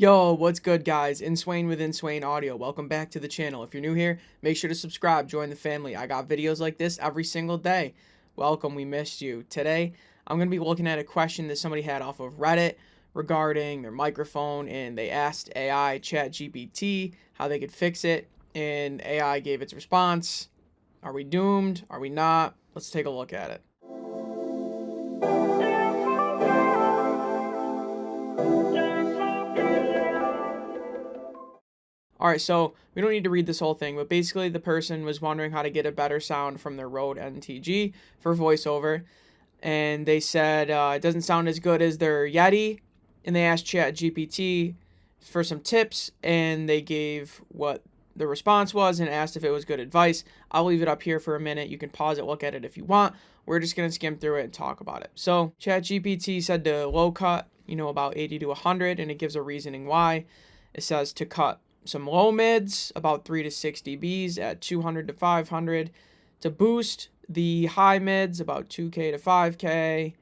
Yo, what's good, guys? Inswain with Inswain Audio. Welcome back to the channel. If you're new here, make sure to subscribe, join the family. I got videos like this every single day. Welcome, we missed you. Today, I'm going to be looking at a question that somebody had off of Reddit regarding their microphone, and they asked AI ChatGPT how they could fix it, and AI gave its response. Are we doomed? Are we not? Let's take a look at it. Alright, so we don't need to read this whole thing, but basically the person was wondering how to get a better sound from their Rode NTG for voiceover, and they said it doesn't sound as good as their Yeti, and they asked ChatGPT for some tips, and they gave what the response was and asked if it was good advice. I'll leave it up here for a minute. You can pause it, look at it if you want. We're just going to skim through it and talk about it. So ChatGPT said to low cut, about 80 to 100, and it gives a reasoning why. It says to cut some low mids, about 3 to 6 dBs at 200 to 500, to boost the high mids, about 2K to 5K,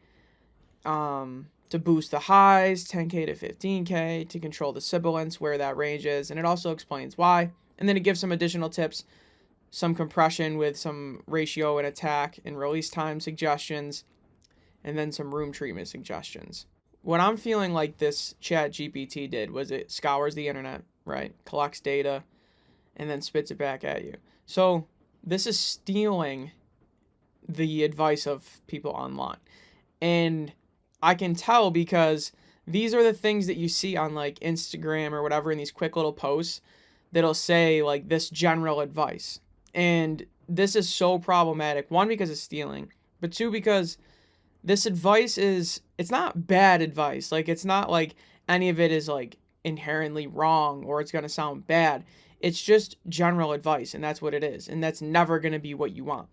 to boost the highs, 10K to 15K, to control the sibilance, where that range is, and it also explains why. And then it gives some additional tips, some compression with some ratio and attack and release time suggestions, and then some room treatment suggestions. What I'm feeling like this ChatGPT did was it scours the internet, right? Collects data and then spits it back at you. So this is stealing the advice of people online. And I can tell because these are the things that you see on like Instagram or whatever in these quick little posts that'll say like this general advice. And this is so problematic. One, because it's stealing, but two, because this advice it's not bad advice. Like, it's not like any of it is like inherently wrong or it's going to sound bad. It's just general advice, and that's what it is. And that's never going to be what you want.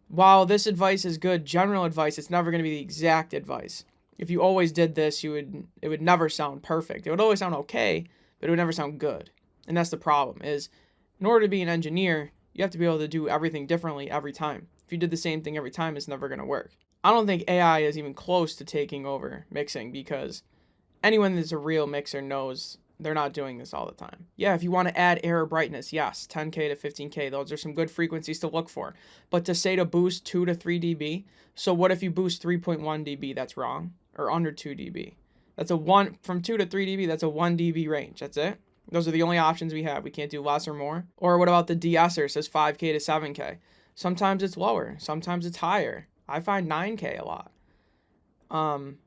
While this advice is good, general advice, it's never going to be the exact advice. If you always did this, it would never sound perfect. It would always sound okay, but it would never sound good. And that's the problem is in order to be an engineer, you have to be able to do everything differently every time. If you did the same thing every time, it's never going to work. I don't think AI is even close to taking over mixing because anyone that's a real mixer knows they're not doing this all the time. Yeah, if you want to add error brightness, yes, 10K to 15K, those are some good frequencies to look for. But to say to boost 2 to 3 dB, so what if you boost 3.1 dB? That's wrong. Or under 2 dB. That's a 1, from 2 to 3 dB, that's a 1 dB range. That's it. Those are the only options we have. We can't do less or more. Or what about the de-esser? It says 5K to 7K. Sometimes it's lower, sometimes it's higher. I find 9K a lot.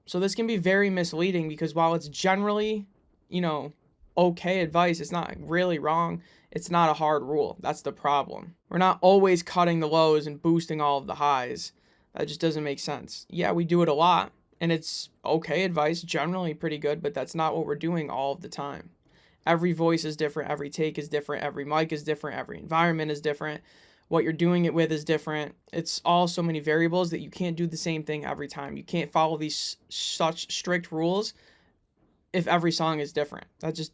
So this can be very misleading because while it's generally, okay advice, it's not really wrong. It's not a hard rule. That's the problem. We're not always cutting the lows and boosting all of the highs. That just doesn't make sense. Yeah, we do it a lot, and it's okay advice, generally pretty good, but that's not what we're doing all of the time. Every voice is different. Every take is different. Every mic is different. Every environment is different. What you're doing it with is different. It's all so many variables that you can't do the same thing every time. You can't follow these such strict rules if every song is different. That just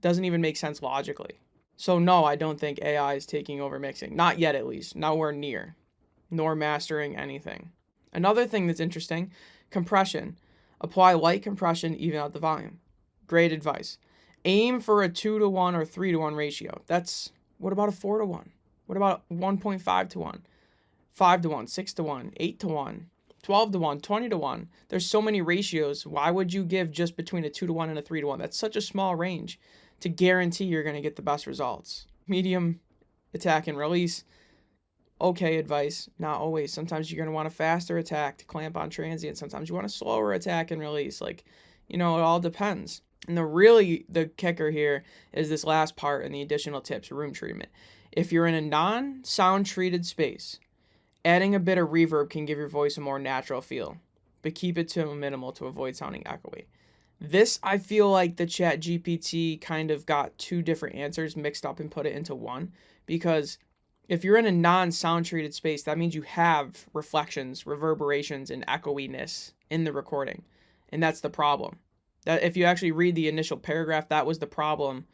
doesn't even make sense logically. So no, I don't think AI is taking over mixing. Not yet, at least. Nowhere near. Nor mastering anything. Another thing that's interesting, compression. Apply light compression, even out the volume. Great advice. Aim for a 2 to 1 or 3 to 1 ratio. What about a 4 to 1? What about 1.5 to 1, 5 to 1, 6 to 1, 8 to 1, 12 to 1, 20 to 1? There's so many ratios. Why would you give just between a 2 to 1 and a 3 to 1? That's such a small range to guarantee you're going to get the best results. Medium, attack and release. Okay advice, not always. Sometimes you're going to want a faster attack to clamp on transient. Sometimes you want a slower attack and release. It all depends. And the kicker here is this last part and the additional tips, room treatment. If you're in a non-sound treated space, adding a bit of reverb can give your voice a more natural feel, but keep it to a minimal to avoid sounding echoey. This, I feel like the ChatGPT kind of got two different answers mixed up and put it into one, because if you're in a non-sound treated space, that means you have reflections, reverberations, and echoiness in the recording. And that's the problem. That if you actually read the initial paragraph, that was the problem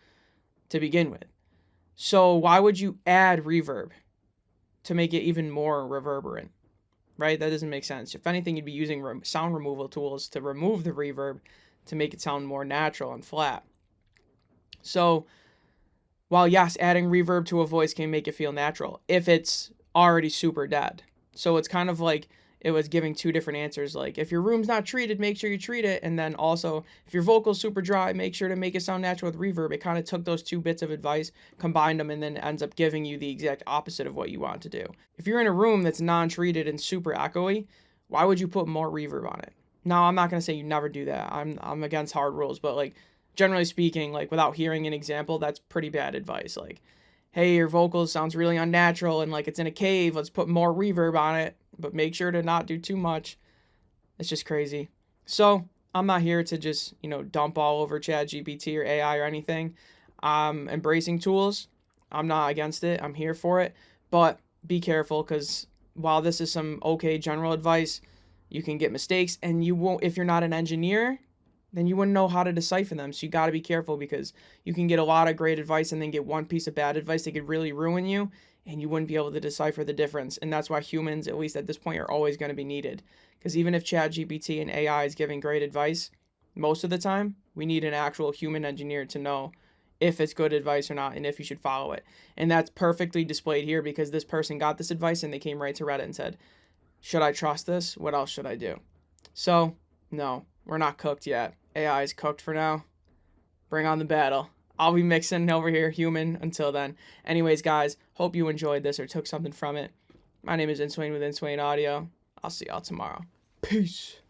to begin with. So why would you add reverb to make it even more reverberant, right? That doesn't make sense. If anything, you'd be using sound removal tools to remove the reverb to make it sound more natural and flat. So while yes, adding reverb to a voice can make it feel natural if it's already super dead. So it's kind of like it was giving two different answers. Like if your room's not treated, make sure you treat it. And then also if your vocal's super dry, make sure to make it sound natural with reverb. It kind of took those two bits of advice, combined them, and then ends up giving you the exact opposite of what you want to do. If you're in a room that's non-treated and super echoey, why would you put more reverb on it? Now, I'm not going to say you never do that. I'm against hard rules, but like generally speaking, like without hearing an example, that's pretty bad advice. Like, hey, your vocals sounds really unnatural and like it's in a cave, let's put more reverb on it, but make sure to not do too much. It's just crazy. So I'm not here to just, dump all over ChatGPT or AI or anything. I'm embracing tools. I'm not against it. I'm here for it. But be careful, because while this is some okay general advice, you can get mistakes, and you won't, if you're not an engineer, then you wouldn't know how to decipher them. So you got to be careful, because you can get a lot of great advice and then get one piece of bad advice that could really ruin you, and you wouldn't be able to decipher the difference. And that's why humans, at least at this point, are always going to be needed. Because even if ChatGPT and AI is giving great advice, most of the time, we need an actual human engineer to know if it's good advice or not and if you should follow it. And that's perfectly displayed here, because this person got this advice and they came right to Reddit and said, should I trust this? What else should I do? So, no, we're not cooked yet. AI is cooked for now. Bring on the battle. I'll be mixing over here, human, until then. Anyways, guys, hope you enjoyed this or took something from it. My name is Inswain with Inswain Audio. I'll see y'all tomorrow. Peace.